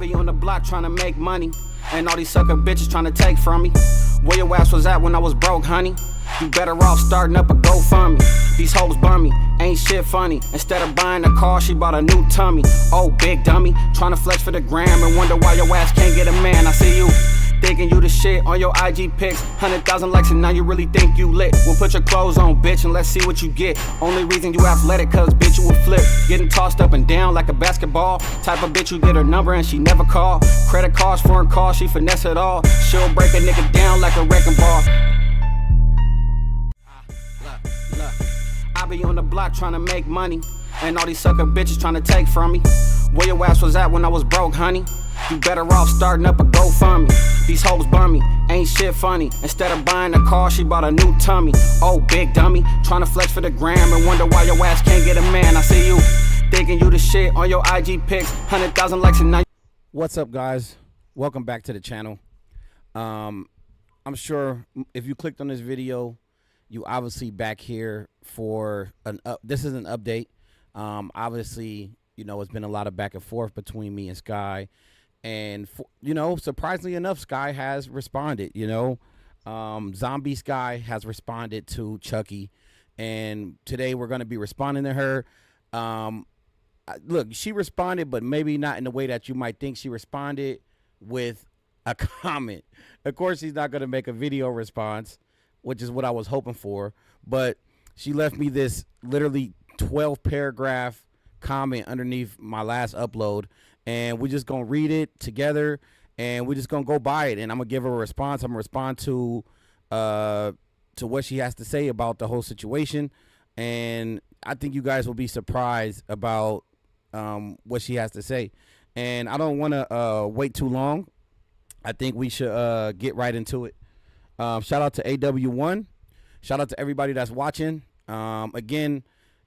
be on the block trying to make money, and all these sucker bitches trying to take from me. Where your ass was at when I was broke, honey? You better off starting up a GoFundMe. These hoes bum me, ain't shit funny. Instead of buying a car, she bought a new tummy. Oh, big dummy, trying to flex for the gram and wonder why your ass can't get a man. I see you thinking you the shit on your IG pics. 100,000 likes and now you really think you lit. Well, put your clothes on, bitch, and let's see what you get. Only reason you athletic, cause bitch, you will flip. Getting tossed up and down like a basketball. Type of bitch you get her number and she never call. Credit cards, foreign calls, she finesse it all. She'll break a nigga down like a wrecking ball. Look, I be on the block trying to make money, and all these sucker bitches trying to take from me. Where your ass was at when I was broke, honey? You better off starting up a GoFundMe. These hoes bum me, ain't shit funny. Instead of buying a car, she bought a new tummy. Oh, big dummy, trying to flex for the gram and wonder why your ass can't get a man. I see you thinking you the shit on your IG pics. 100,000 likes and now. What's up, guys? Welcome back to the channel. I'm sure if you clicked on this video, you obviously back here for this is an update. Obviously, you know, it's been a lot of back and forth between me and Sky. And, you know, surprisingly enough, Sky has responded, you know. Zombie Sky has responded to Chucky. And today we're going to be responding to her. Look, she responded, but maybe not in the way that you might think. She responded with a comment. Of course, she's not going to make a video response, which is what I was hoping for. But she left me this literally 12-paragraph comment underneath my last upload. And we're just going to read it together, and we're just going to go by it. And I'm going to give her a response. I'm going to respond to what she has to say about the whole situation. And I think you guys will be surprised about what she has to say. And I don't want to wait too long. I think we should get right into it. Shout out to AW1. Shout out to everybody that's watching. Again,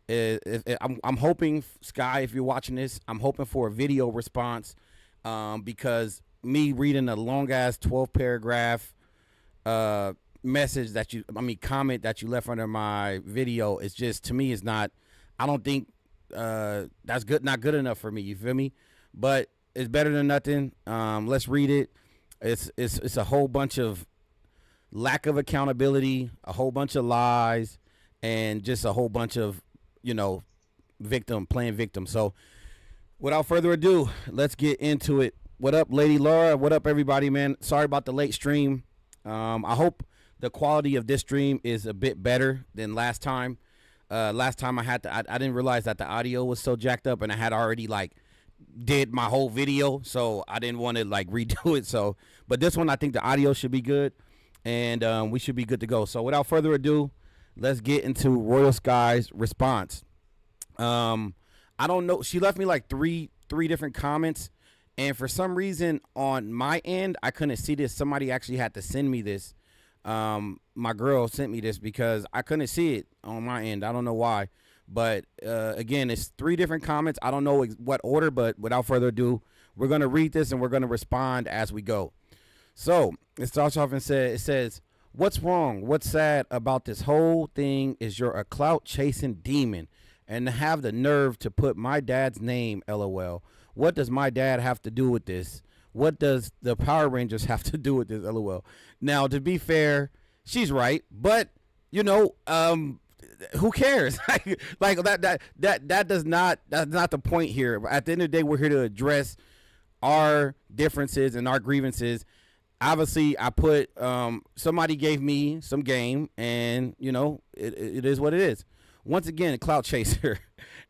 I'm hoping, Sky, if you're watching this, I'm hoping for a video response, because me reading a long-ass 12-paragraph message comment that you left under my video is just, to me, is not, I don't think that's not good enough for me, you feel me? But it's better than nothing. Let's read it. It's a whole bunch of lack of accountability, a whole bunch of lies, and just a whole bunch of, you know, playing victim. So without further ado, let's get into it. What up, Lady Laura? What up, everybody, man? Sorry about the late stream. I hope the quality of this stream is a bit better than last time. Last time I didn't realize that the audio was so jacked up, and I had already did my whole video, so I didn't want to redo it. So, but this one, I think the audio should be good, and we should be good to go. So without further ado, let's get into Royal Sky's response. I don't know. She left me three different comments, and for some reason on my end, I couldn't see this. Somebody actually had to send me this. My girl sent me this because I couldn't see it on my end. I don't know why, but again, it's 3 different comments. I don't know what order, but without further ado, we're gonna read this and we're gonna respond as we go. So it starts off and it says, "What's wrong? What's sad about this whole thing is you're a clout-chasing demon, and to have the nerve to put my dad's name, LOL. What does my dad have to do with this? What does the Power Rangers have to do with this, LOL?" Now, to be fair, she's right, but you know, who cares? That's not the point here. At the end of the day, we're here to address our differences and our grievances. Obviously, I put somebody gave me some game, and you know, it is what it is. Once again, a clout chaser.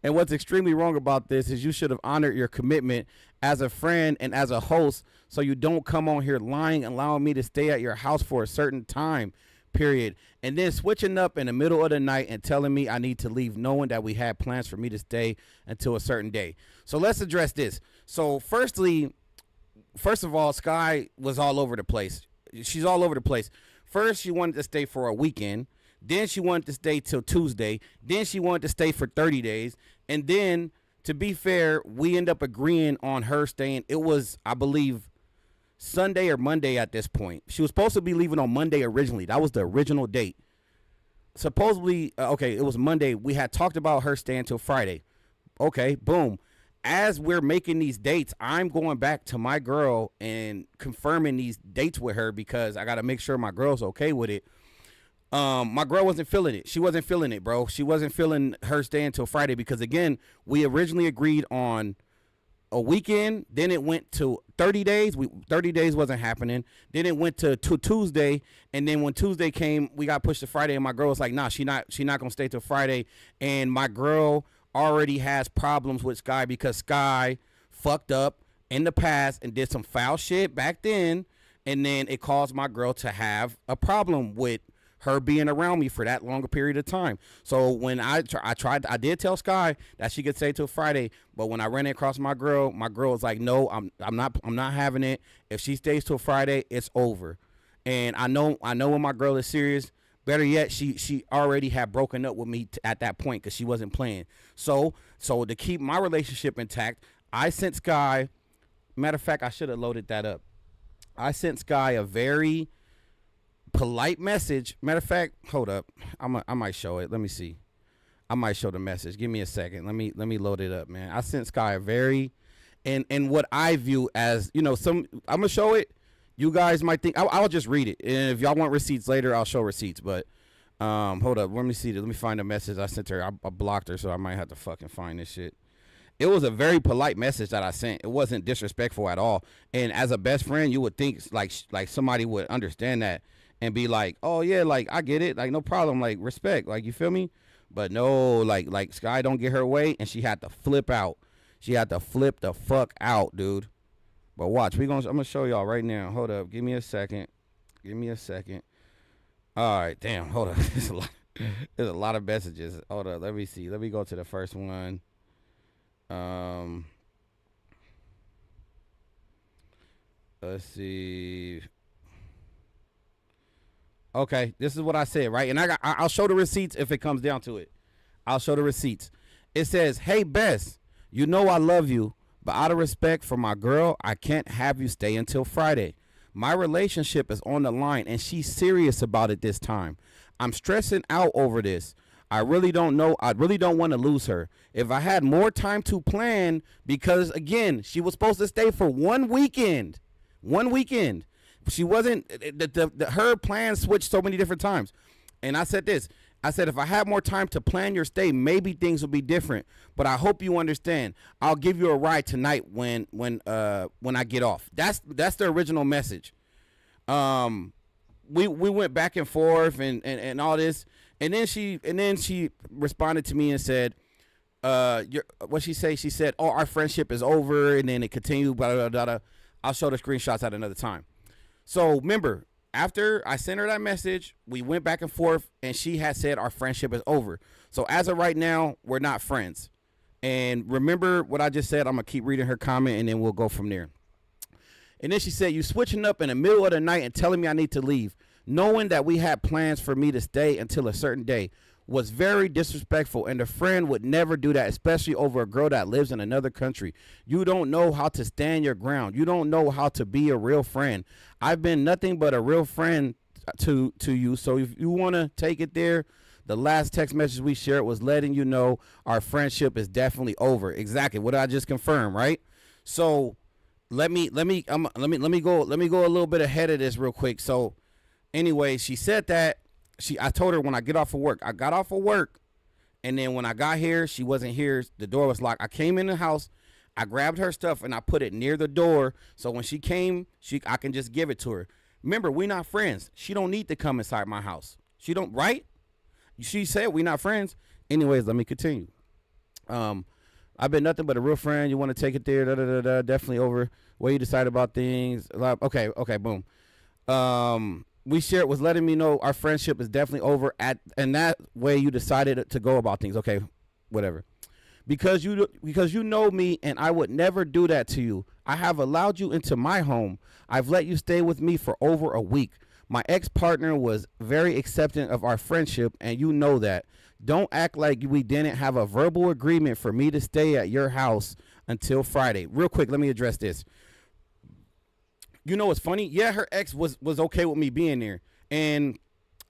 And what's extremely wrong about this is you should have honored your commitment as a friend and as a host, so you don't come on here lying, allowing me to stay at your house for a certain time period, and then switching up in the middle of the night and telling me I need to leave, knowing that we had plans for me to stay until a certain day. So let's address this. So first of all, Sky was all over the place. She's all over the place. First, she wanted to stay for a weekend. Then she wanted to stay till Tuesday. Then she wanted to stay for 30 days. And then, to be fair, we end up agreeing on her staying. It was, I believe, Sunday or Monday at this point. She was supposed to be leaving on Monday originally. That was the original date. Supposedly, okay, it was Monday. We had talked about her staying till Friday. Okay, boom. as we're making these dates, I'm going back to my girl and confirming these dates with her because I got to make sure my girl's okay with it. My girl wasn't feeling it. She wasn't feeling it, bro. She wasn't feeling her staying until Friday because, again, we originally agreed on a weekend. Then it went to 30 days. 30 days wasn't happening. Then it went to Tuesday. And then when Tuesday came, we got pushed to Friday. And my girl was like, nah, she not going to stay till Friday. And my girl already has problems with Sky because Sky fucked up in the past and did some foul shit back then, and then it caused my girl to have a problem with her being around me for that longer period of time. So when I did tell Sky that she could stay till Friday, but when I ran it across my girl was like, no, I'm not having it. If she stays till Friday, it's over. And I know when my girl is serious. Better yet, she already had broken up with me at that point because she wasn't playing. So to keep my relationship intact, I sent Sky. Matter of fact, I should have loaded that up. I sent Sky a very polite message. Matter of fact, hold up. I might show it. Let me see. I might show the message. Give me a second. Let me load it up, man. I sent Sky a very and what I view as, I'm gonna show it. You guys might think I'll just read it, and if y'all want receipts later, I'll show receipts. But hold up, let me see. Let me find the message I sent her. I blocked her, so I might have to fucking find this shit. It was a very polite message that I sent. It wasn't disrespectful at all. And as a best friend, you would think like somebody would understand that and be like, oh yeah, like I get it, like no problem, like respect, like you feel me. But no, like Sky don't get her way, and she had to flip out. She had to flip the fuck out, dude. But watch, I'm gonna show y'all right now. Hold up, give me a second. All right, damn, hold up. There's a lot of messages. Hold up, let me see. Let me go to the first one. Let's see. Okay, this is what I said, right? And I'll show the receipts if it comes down to it. I'll show the receipts. It says, "Hey Bess, you know I love you. But out of respect for my girl, I can't have you stay until Friday. My relationship is on the line, and she's serious about it this time. I'm stressing out over this. I really don't know. I really don't want to lose her. If I had more time to plan, because, again, she was supposed to stay for one weekend. She wasn't, her plans switched so many different times. And I said this. I said, if I had more time to plan your stay, maybe things would be different. But I hope you understand. I'll give you a ride tonight when I get off. That's the original message. We went back and forth and all this, and then she responded to me and said, what she say? She said, "Oh, our friendship is over," and then it continued. Blah, blah, blah, blah. I'll show the screenshots at another time. So remember, after I sent her that message, we went back and forth, and she had said our friendship is over. So as of right now, we're not friends. And remember what I just said. I'm going to keep reading her comment, and then we'll go from there. And then she said, "You switching up in the middle of the night and telling me I need to leave, knowing that we had plans for me to stay until a certain day, was very disrespectful, and a friend would never do that, especially over a girl that lives in another country. You don't know how to stand your ground. You don't know how to be a real friend. I've been nothing but a real friend to you, so if you want to take it there, the last text message we shared was letting you know our friendship is definitely over." Exactly what I just confirmed, right? So let me go a little bit ahead of this real quick. So anyway, she said that I told her when I get off of work. I got off of work, and then when I got here, she wasn't here. The door was locked. I came in the house, I grabbed her stuff, and I put it near the door, so when she came, I can just give it to her. Remember, we're not friends. She don't need to come inside my house. She don't, right? She said we're not friends. Anyways, let me continue. I've been nothing but a real friend. You want to take it there? Da, da, da, da. Definitely over. What you decide about things? Okay, boom. We shared was letting me know our friendship is definitely over and that way you decided to go about things. Okay, whatever. Because you know me, and I would never do that to you. I have allowed you into my home. I've let you stay with me for over a week. My ex-partner was very accepting of our friendship, and you know that. Don't act like we didn't have a verbal agreement for me to stay at your house until Friday. Real quick, let me address this. You know what's funny? Yeah, her ex was okay with me being there, and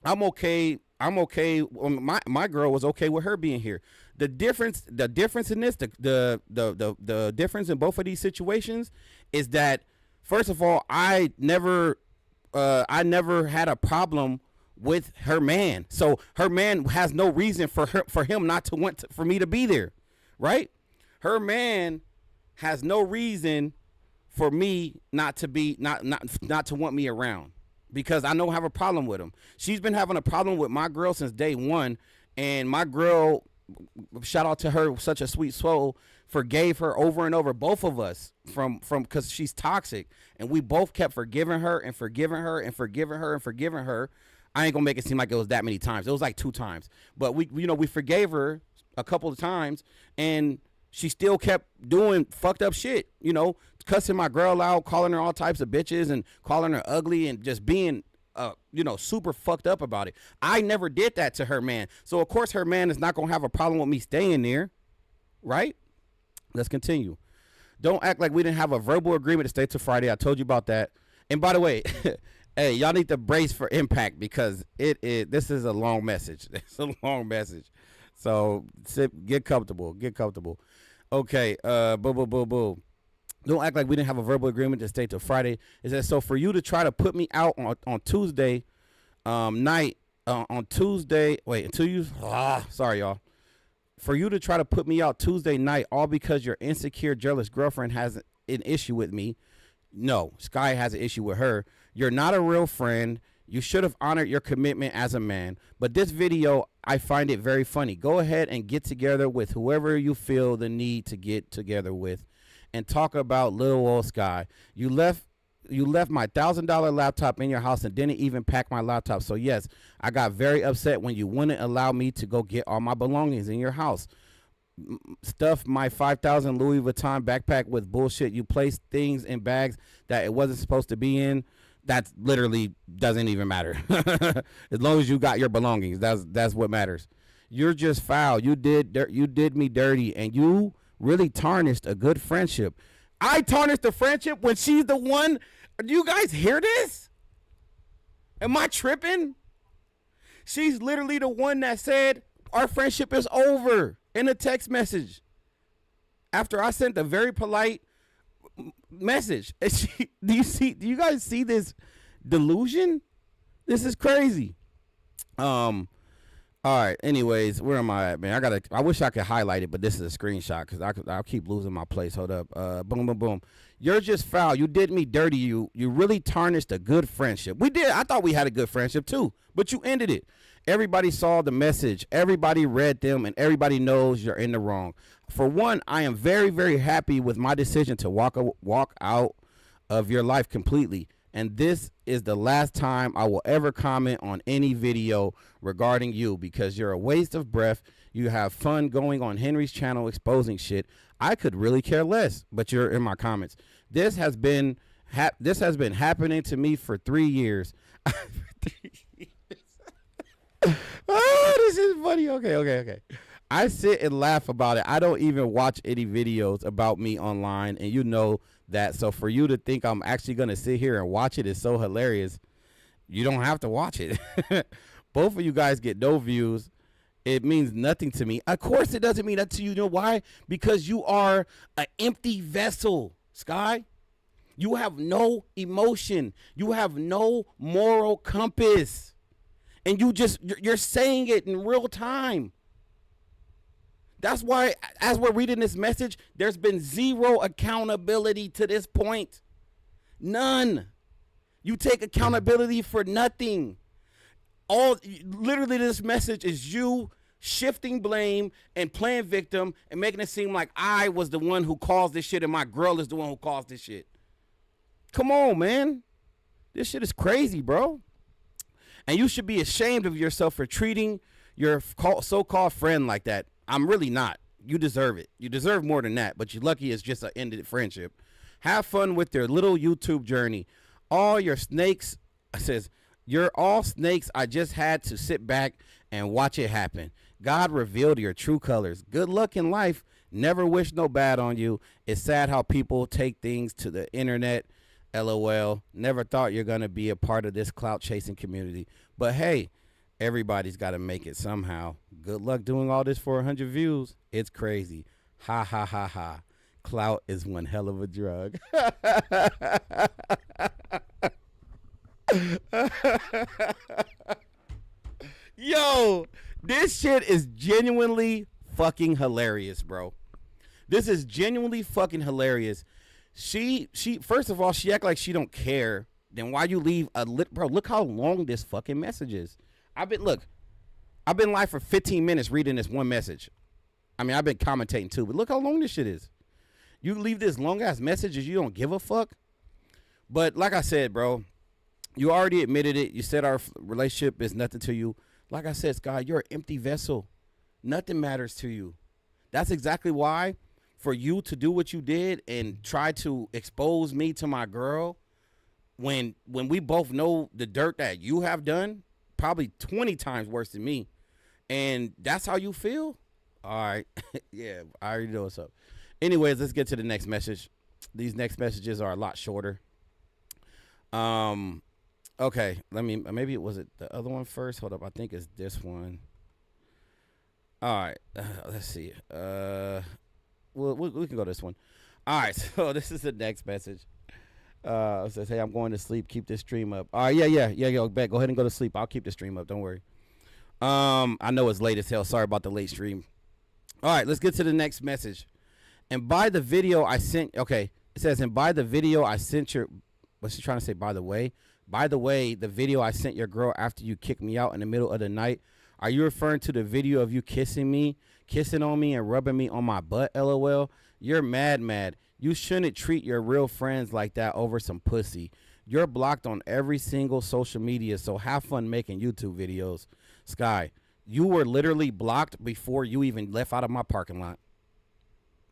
I'm okay I'm okay. My girl was okay with her being here. The difference in this, the difference in both of these situations is that, first of all, I never had a problem with her man. So her man has no reason for him not to want for me to be there, right? Her man has no reason for me not to want me around, because I don't have a problem with him. She's been having a problem with my girl since day one, and my girl, shout out to her, such a sweet soul, forgave her over and over, both of us, from because she's toxic, and we both kept forgiving her and forgiving her and forgiving her and forgiving her. I ain't gonna make it seem like it was that many times. It was like 2 times, but we forgave her a couple of times, and she still kept doing fucked up shit, cussing my girl out, calling her all types of bitches and calling her ugly and just being, super fucked up about it. I never did that to her man. So, of course, her man is not going to have a problem with me staying there, right? Let's continue. Don't act like we didn't have a verbal agreement to stay till Friday. I told you about that. And by the way, hey, y'all need to brace for impact, because this is a long message. It's a long message. So get comfortable. Okay, boo. Don't act like we didn't have a verbal agreement to stay till Friday. It says, so for you to try to put me out on Tuesday night, sorry, y'all. For you to try to put me out Tuesday night, all because your insecure, jealous girlfriend has an issue with me. No, Sky has an issue with her. You're not a real friend. You should have honored your commitment as a man. But this video, I find it very funny. Go ahead and get together with whoever you feel the need to get together with, and talk about little old Sky. You left my $1,000 laptop in your house and didn't even pack my laptop. So yes, I got very upset when you wouldn't allow me to go get all my belongings in your house. Stuff my 5,000 Louis Vuitton backpack with bullshit. You placed things in bags that it wasn't supposed to be in. That literally doesn't even matter. As long as you got your belongings, that's what matters. You're just foul. You did me dirty, and you really tarnished a good friendship. I tarnished a friendship when she's the one. Do you guys hear this? Am I tripping? She's literally the one that said our friendship is over in a text message, after I sent a very polite message. Do you guys see this delusion? This is crazy. All right, anyways, where am I at, man? I wish I could highlight it, but this is a screenshot, because I'll keep losing my place. Hold up. Boom. You're just foul. You did me dirty. You really tarnished a good friendship. We did. I thought we had a good friendship too, but you ended it. Everybody saw the message. Everybody read them, and everybody knows you're in the wrong. For one, I am very, very happy with my decision to walk out of your life completely. And this is the last time I will ever comment on any video regarding you, because you're a waste of breath. You have fun going on Henry's channel exposing shit. I could really care less, but you're in my comments. This has been happening to me for 3 years. Oh, this is funny. Okay. I sit and laugh about it. I don't even watch any videos about me online, and you know that. So for you to think I'm actually going to sit here and watch it is so hilarious. You don't have to watch it. Both of you guys get no views. It means nothing to me. Of course it doesn't mean that to you. You know why? Because you are an empty vessel, Sky. You have no emotion. You have no moral compass. And you're saying it in real time. That's why, as we're reading this message, there's been zero accountability to this point. None. You take accountability for nothing. Literally this message is you shifting blame and playing victim and making it seem like I was the one who caused this shit and my girl is the one who caused this shit. Come on, man. This shit is crazy, bro. And you should be ashamed of yourself for treating your so-called friend like that. I'm really not. You deserve it. You deserve more than that, but you're lucky it's just an ended friendship. Have fun with your little YouTube journey. All your snakes, says, you're all snakes. I just had to sit back and watch it happen. God revealed your true colors. Good luck in life. Never wish no bad on you. It's sad how people take things to the internet. LOL. Never thought you're going to be a part of this clout chasing community. But hey, Everybody's got to make it somehow. Good luck doing all this for 100 views. It's crazy. Ha ha ha ha. Clout is one hell of a drug. Yo, this shit is genuinely fucking hilarious, bro. This is genuinely fucking hilarious. She first of all, she act like she don't care. Then why you leave a bro, look how long this fucking message is. I've been live for 15 minutes reading this one message. I mean, I've been commentating too, but look how long this shit is. You leave this long ass message and you don't give a fuck. But like I said, bro, you already admitted it. You said our relationship is nothing to you. Like I said, Scott, you're an empty vessel. Nothing matters to you. That's exactly why for you to do what you did and try to expose me to my girl when we both know the dirt that you have done, probably 20 times worse than me, and that's how you feel? All right. Yeah, I already know what's up. Anyways, let's get to the next message. These next messages are a lot shorter. Okay, maybe it was the other one first. Hold up, I think it's this one. All right, let's see. We can go this one. All right, so this is the next message. It says, hey, I'm going to sleep. Keep this stream up. All right, yeah. Go ahead and go to sleep. I'll keep the stream up. Don't worry. I know it's late as hell. Sorry about the late stream. All right, let's get to the next message. And by the video I sent, okay, it says, and by the video I sent your, what's she trying to say, by the way? By the way, the video I sent your girl after you kicked me out in the middle of the night, are you referring to the video of you kissing on me and rubbing me on my butt, LOL? You're mad. You shouldn't treat your real friends like that over some pussy. You're blocked on every single social media, so have fun making YouTube videos. Sky, you were literally blocked before you even left out of my parking lot.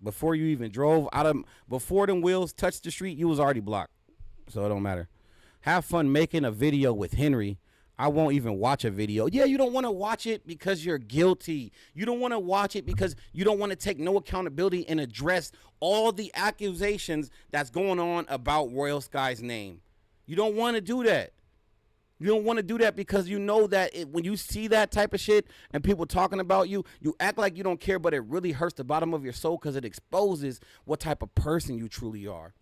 Before you even drove out of, before them wheels touched the street, you was already blocked. So it don't matter. Have fun making a video with Henry. I won't even watch a video. Yeah, you don't want to watch it because you're guilty. You don't want to watch it because you don't want to take no accountability and address all the accusations that's going on about Royal Sky's name. You don't want to do that. You don't want to do that because you know that when you see that type of shit and people talking about you, you act like you don't care, but it really hurts the bottom of your soul because it exposes what type of person you truly are.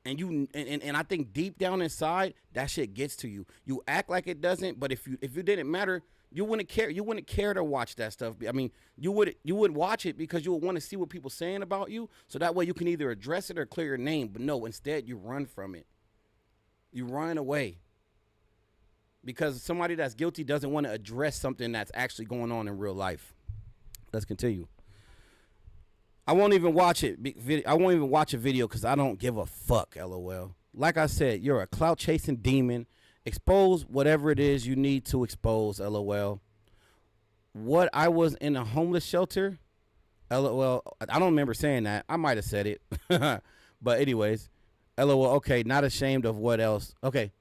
And I think deep down inside, that shit gets to you. You act like it doesn't, but if you didn't matter, you wouldn't care. You wouldn't care to watch that stuff. I mean, you would watch it because you would want to see what people saying about you, so that way you can either address it or clear your name. But no, instead you run from it. You run away because somebody that's guilty doesn't want to address something that's actually going on in real life. Let's continue. I won't even watch it. I won't even watch a video because I don't give a fuck, LOL. Like I said, you're a clout chasing demon. Expose whatever it is you need to expose, LOL. What, I was in a homeless shelter? LOL. I don't remember saying that. I might have said it. But anyways, LOL. Okay, not ashamed of what else. Okay.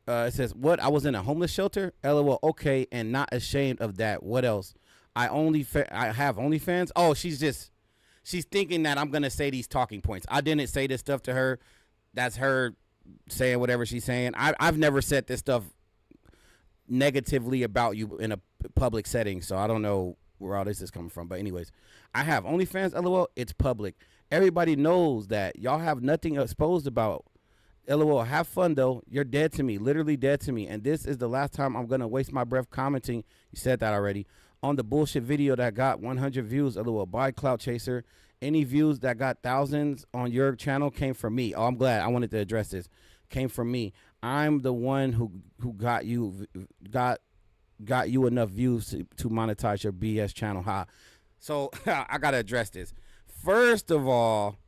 It says, what? I was in a homeless shelter? LOL. Okay, and not ashamed of that. What else? I have OnlyFans. Oh, she's thinking that I'm going to say these talking points. I didn't say this stuff to her. That's her saying whatever she's saying. I've never said this stuff negatively about you in a public setting, so I don't know where all this is coming from. But anyways, I have OnlyFans, LOL. It's public. Everybody knows that. Y'all have nothing exposed about. LOL. Have fun, though. You're dead to me, literally dead to me. And this is the last time I'm going to waste my breath commenting. You said that already. On the bullshit video that got 100 views, LOL. Bye, Clout Chaser. Any views that got thousands on your channel came from me. Oh, I'm glad. I wanted to address this. Came from me. I'm the one who got you enough views to monetize your BS channel. Ha. So I gotta address this. First of all,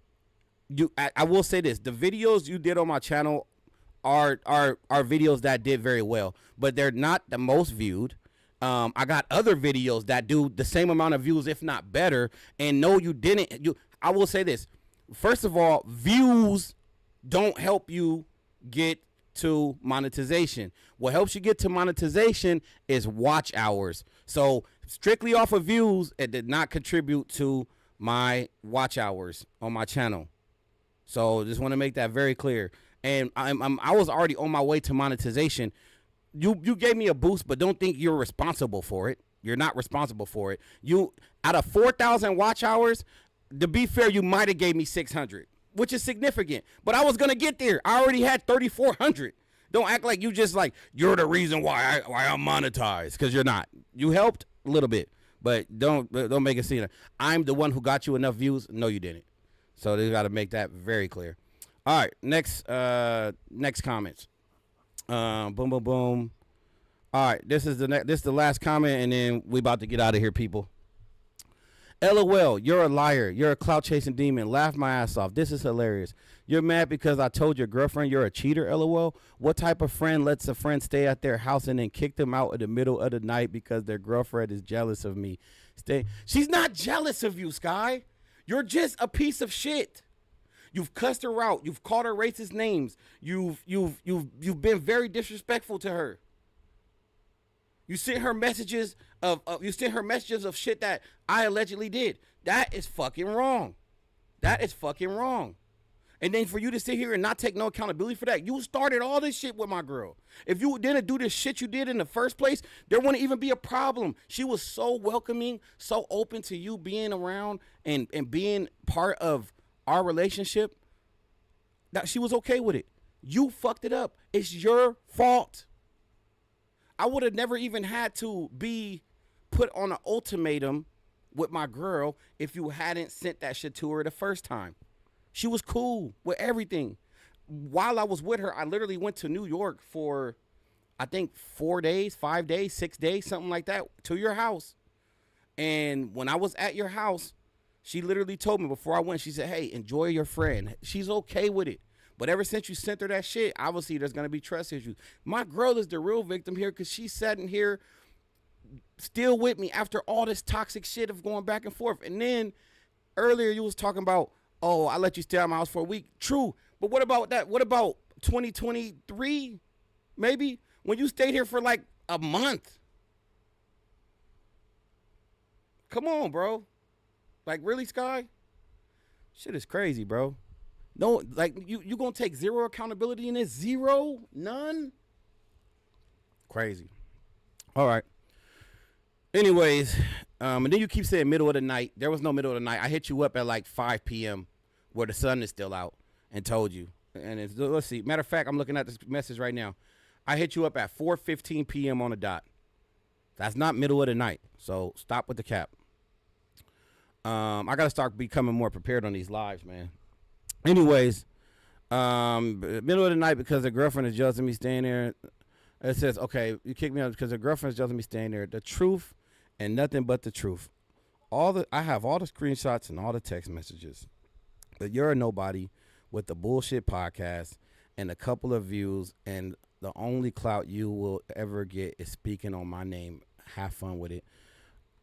I will say this: the videos you did on my channel are videos that did very well, but they're not the most viewed. I got other videos that do the same amount of views, if not better. And no, you didn't. I will say this. First of all, views don't help you get to monetization. What helps you get to monetization is watch hours. So strictly off of views, it did not contribute to my watch hours on my channel. So just want to make that very clear. And I was already on my way to monetization. you gave me a boost, but don't think you're responsible for it. You're not responsible for it. You out of 4,000 watch hours, to be fair, you might have gave me 600, which is significant. But I was gonna get there. I already had 3,400. Don't act like you just like you're the reason why I'm monetized, because you're not. You helped a little bit, but don't make it seem I'm the one who got you enough views. No, you didn't. So they got to make that very clear. All right, next comments. Boom, boom, boom. All right, this is the last comment, and then we about to get out of here, people. LOL, you're a liar. You're a clout chasing demon. Laugh my ass off. This is hilarious. You're mad because I told your girlfriend you're a cheater, LOL. What type of friend lets a friend stay at their house and then kick them out in the middle of the night because their girlfriend is jealous of me? She's not jealous of you, Sky. You're just a piece of shit. You've cussed her out. You've called her racist names. You've been very disrespectful to her. You sent her messages of shit that I allegedly did. That is fucking wrong. That is fucking wrong. And then for you to sit here and not take no accountability for that, you started all this shit with my girl. If you didn't do this shit you did in the first place, there wouldn't even be a problem. She was so welcoming, so open to you being around and being part of our relationship that she was okay with it. You fucked it up. It's your fault. I would have never even had to be put on an ultimatum with my girl if you hadn't sent that shit to her the first time. She was cool with everything. While I was with her, I literally went to New York for, I think, 4 days, 5 days, 6 days, something like that, to your house. And when I was at your house, she literally told me before I went, she said, hey, enjoy your friend. She's okay with it. But ever since you sent her that shit, obviously there's going to be trust issues. My girl is the real victim here because she's sitting here still with me after all this toxic shit of going back and forth. And then earlier you was talking about, oh, I let you stay at my house for a week. True. But what about that? What about 2023, maybe? When you stayed here for like a month? Come on, bro. Like, really, Sky? Shit is crazy, bro. No, like, you gonna take zero accountability in this? Zero? None? Crazy. All right. Anyways, and then you keep saying middle of the night. There was no middle of the night. I hit you up at like 5 p.m. where the sun is still out and told you. And let's see. Matter of fact, I'm looking at this message right now. I hit you up at 4:15 p.m. on the dot. That's not middle of the night. So stop with the cap. I got to start becoming more prepared on these lives, man. Anyways, middle of the night because the girlfriend is jealous of me staying there. It says, okay, you kicked me out because the girlfriend is jealous of me staying there. The truth and nothing but the truth. I have all the screenshots and all the text messages. But you're a nobody with the bullshit podcast and a couple of views, and the only clout you will ever get is speaking on my name. Have fun with it.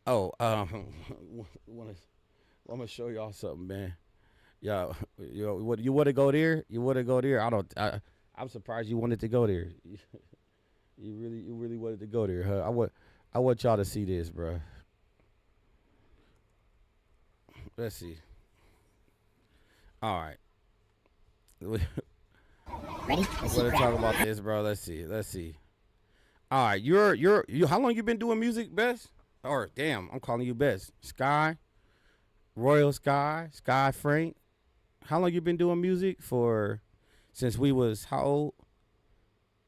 Oh, I'm gonna show y'all something, man. Yo, you want to go there? You want to go there? I'm surprised you wanted to go there. You really wanted to go there, huh? I want y'all to see this, bro. Let's see. All right. Ready? Let's talk about this, bro. Let's see. All right, you. How long you been doing music, Best? Or damn, I'm calling you Best. Sky, Royal Sky, Sky Frank. How long you been doing music for? Since we was how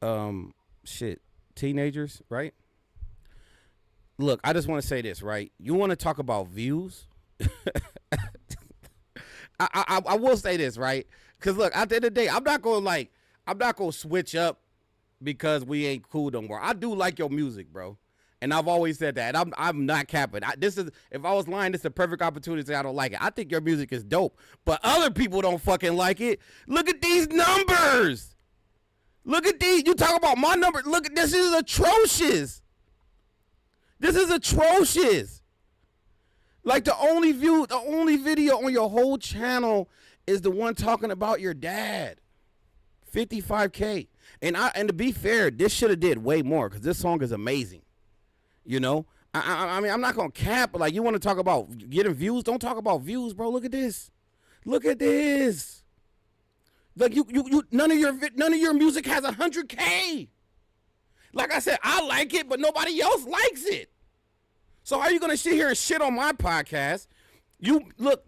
old? Teenagers, right? Look, I just want to say this, right? You want to talk about views? I will say this, right? Because look, at the end of the day, I'm not gonna switch up because we ain't cool no more. I do like your music, bro, and I've always said that. And I'm not capping. If I was lying, this is a perfect opportunity to say I don't like it. I think your music is dope, but other people don't fucking like it. Look at these numbers. Look at these. You talk about my number. Look at this. Is atrocious. This is atrocious. Like the only video on your whole channel is the one talking about your dad. 55K. And to be fair, this should have did way more because this song is amazing. You know? I mean, I'm not gonna cap, but like you want to talk about getting views, don't talk about views, bro. Look at this. Look at this. Like you none of your music has 100K. Like I said, I like it, but nobody else likes it. So how are you gonna sit here and shit on my podcast? You look.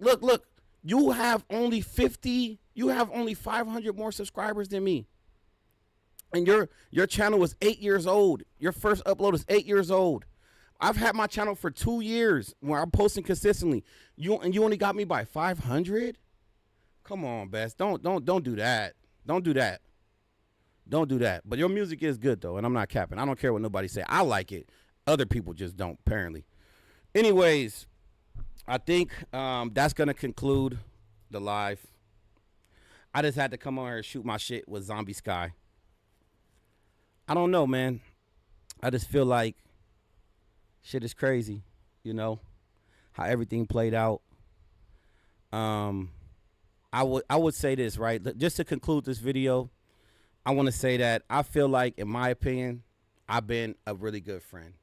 You have only 50. You have only 500 more subscribers than me. And your channel was 8 years old. Your first upload is 8 years old. I've had my channel for 2 years where I'm posting consistently. You only got me by 500? Come on, Bess. Don't do that. Don't do that. Don't do that. But your music is good though, and I'm not capping. I don't care what nobody say. I like it. Other people just don't, apparently. Anyways, I think that's gonna conclude the live. I just had to come on here and shoot my shit with Zombie Sky. I don't know, man. I just feel like shit is crazy, you know, how everything played out. I would say this, right? Just to conclude this video, I want to say that I feel like, in my opinion, I've been a really good friend.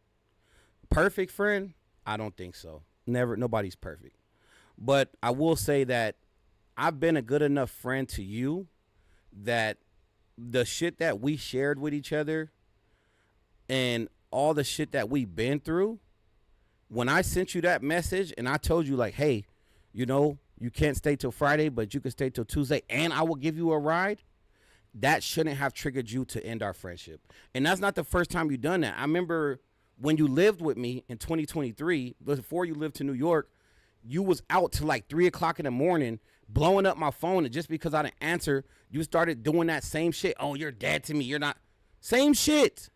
Perfect friend? I don't think so. Never. Nobody's perfect. But I will say that I've been a good enough friend to you that the shit that we shared with each other and all the shit that we've been through, when I sent you that message and I told you, like, hey, you know, you can't stay till Friday, but you can stay till Tuesday and I will give you a ride, that shouldn't have triggered you to end our friendship. And that's not the first time you've done that. I remember when you lived with me in 2023, before you lived to New York, you was out till like 3 o'clock in the morning blowing up my phone, and just because I didn't answer, you started doing that same shit. Oh, you're dead to me. You're not. Same shit.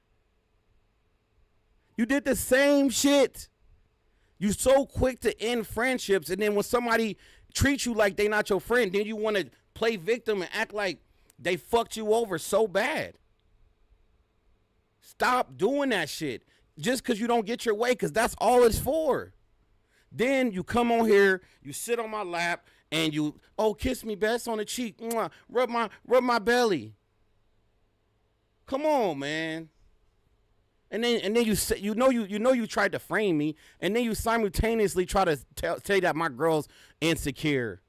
You did the same shit. You so quick to end friendships, and then when somebody treats you like they not your friend, then you want to play victim and act like they fucked you over so bad. Stop doing that shit just because you don't get your way, because that's all it's for. Then you come on here, you sit on my lap, and you, oh, kiss me, Bess, on the cheek, mwah, rub my belly. Come on, man. And then you say, you know you tried to frame me, and then you simultaneously try to say that my girl's insecure.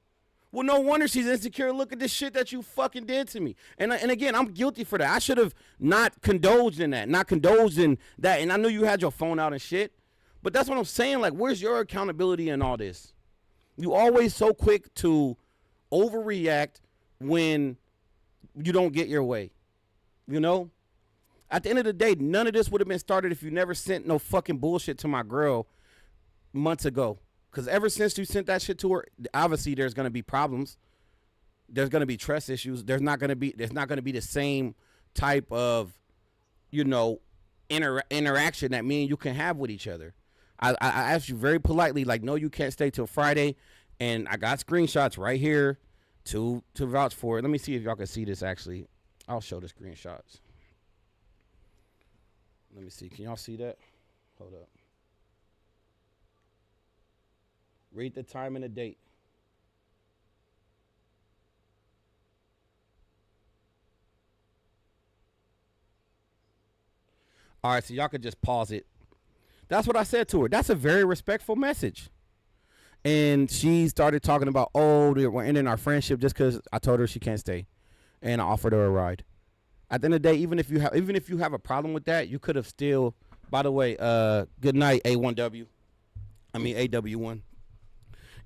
Well, no wonder she's insecure. Look at this shit that you fucking did to me. And again, I'm guilty for that. I should have not condoned in that. And I knew you had your phone out and shit. But that's what I'm saying. Like, where's your accountability in all this? You always so quick to overreact when you don't get your way. You know? At the end of the day, none of this would have been started if you never sent no fucking bullshit to my girl months ago. Because ever since you sent that shit to her, obviously there's going to be problems. There's going to be trust issues. There's not going to be the same type of, you know, interaction that me and you can have with each other. I asked you very politely, like, no, you can't stay till Friday. And I got screenshots right here to vouch for it. Let me see if y'all can see this, actually. I'll show the screenshots. Let me see. Can y'all see that? Hold up. Read the time and the date. All right, so y'all could just pause it. That's what I said to her. That's a very respectful message. And she started talking about, oh, we're ending our friendship just because I told her she can't stay, and I offered her a ride. At the end of the day, even if you have a problem with that, you could have still. By the way, good night, AW1.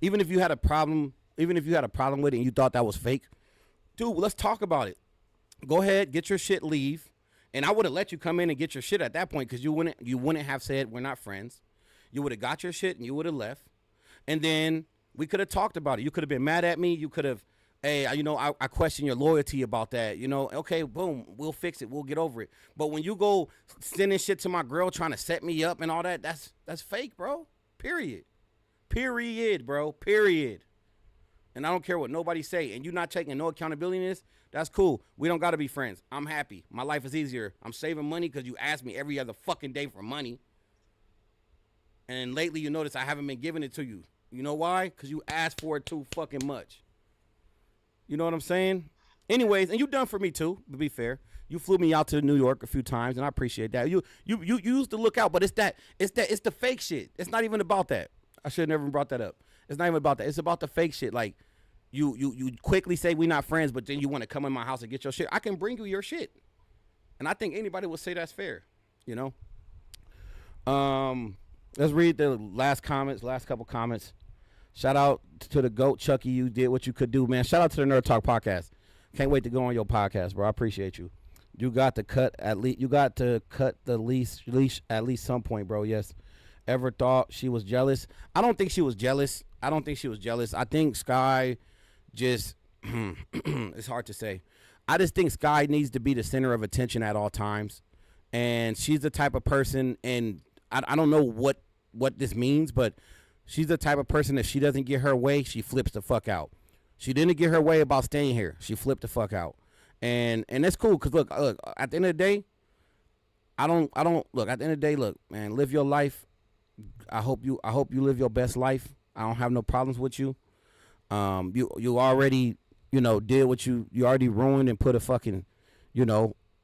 Even if you had a problem, with it and you thought that was fake, dude, let's talk about it. Go ahead, get your shit, leave. And I would have let you come in and get your shit at that point, because you wouldn't have said we're not friends. You would have got your shit and you would have left. And then we could have talked about it. You could have been mad at me. You could have, hey, you know, I question your loyalty about that. You know, okay, boom, we'll fix it. We'll get over it. But when you go sending shit to my girl trying to set me up and all that, that's fake, bro. Period, bro. Period. And I don't care what nobody say. And you not taking no accountability in this, that's cool. We don't got to be friends. I'm happy. My life is easier. I'm saving money because you ask me every other fucking day for money. And lately you notice I haven't been giving it to you. You know why? Because you asked for it too fucking much. You know what I'm saying? Anyways, and you done for me too, to be fair. You flew me out to New York a few times, and I appreciate that. You used to look out, but it's the fake shit. It's not even about that. I should have never brought that up. It's not even about that. It's about the fake shit. Like, you quickly say we're not friends, but then you want to come in my house and get your shit. I can bring you your shit. And I think anybody would say that's fair. you know. Let's read the last couple comments. Shout out to the GOAT, Chucky. You did what you could do, man. Shout out to the Nerd Talk podcast. Can't wait to go on your podcast, bro. I appreciate you. You got to cut the leash at least some point, bro. Yes. Ever thought she was jealous? I don't think she was jealous. I think Sky just it's hard to say. I just think Sky needs to be the center of attention at all times. And she's the type of person, and I don't know what this means, but she's the type of person that she doesn't get her way, she flips the fuck out. She didn't get her way about staying here. She flipped the fuck out. And that's cool, because look, at the end of the day, at the end of the day, look, man, live your life. I hope you live your best life. I don't have no problems with you. You already, did what you already ruined and put a fucking,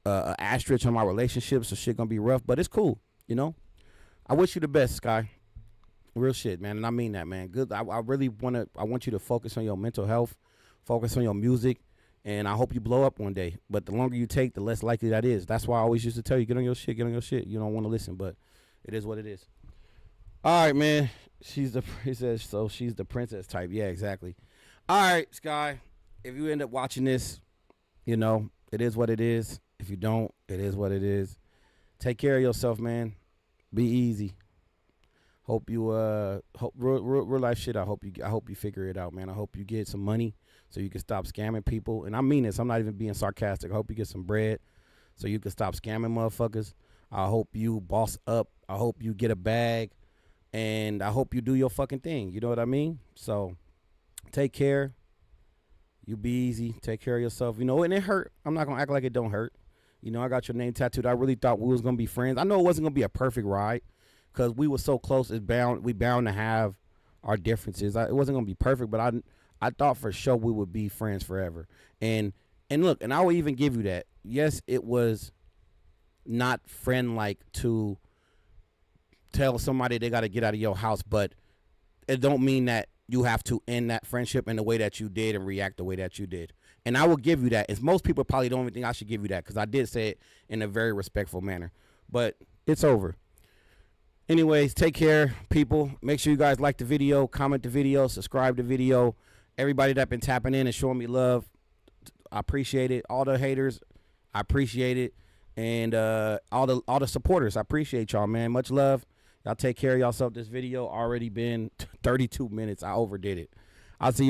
asterisk on my relationship, so shit gonna be rough, but it's cool, I wish you the best, Sky. Real shit, man, and I mean that, man. Good. I want you to focus on your mental health, focus on your music, and I hope you blow up one day. But the longer you take, the less likely that is. That's why I always used to tell you, get on your shit. You don't want to listen, but it is what it is. All right, man. He says, so she's the princess type. Yeah, exactly. All right, Sky. If you end up watching this, it is what it is. If you don't, it is what it is. Take care of yourself, man. Be easy. Hope you real life shit. I hope you figure it out, man. I hope you get some money so you can stop scamming people. And I mean this. I'm not even being sarcastic. I hope you get some bread so you can stop scamming motherfuckers. I hope you boss up. I hope you get a bag. And I hope you do your fucking thing. You know what I mean? So take care. You be easy. Take care of yourself. And it hurt. I'm not going to act like it don't hurt. I got your name tattooed. I really thought we was going to be friends. I know it wasn't going to be a perfect ride because we were so close. We bound to have our differences. It wasn't going to be perfect, but I thought for sure we would be friends forever. And look, and I will even give you that. Yes, it was not friend-like to tell somebody they got to get out of your house, but it don't mean that you have to end that friendship in the way that you did and react the way that you did. And I will give you that. As most people probably don't even think I should give you that because I did say it in a very respectful manner. But it's over. Anyways, take care, people. Make sure you guys like the video, comment the video, subscribe the video. Everybody that been tapping in and showing me love, I appreciate it. All the haters, I appreciate it. And all the supporters, I appreciate y'all, man. Much love. Y'all take care of yourself. This video already been 32 minutes. I overdid it. I'll see you.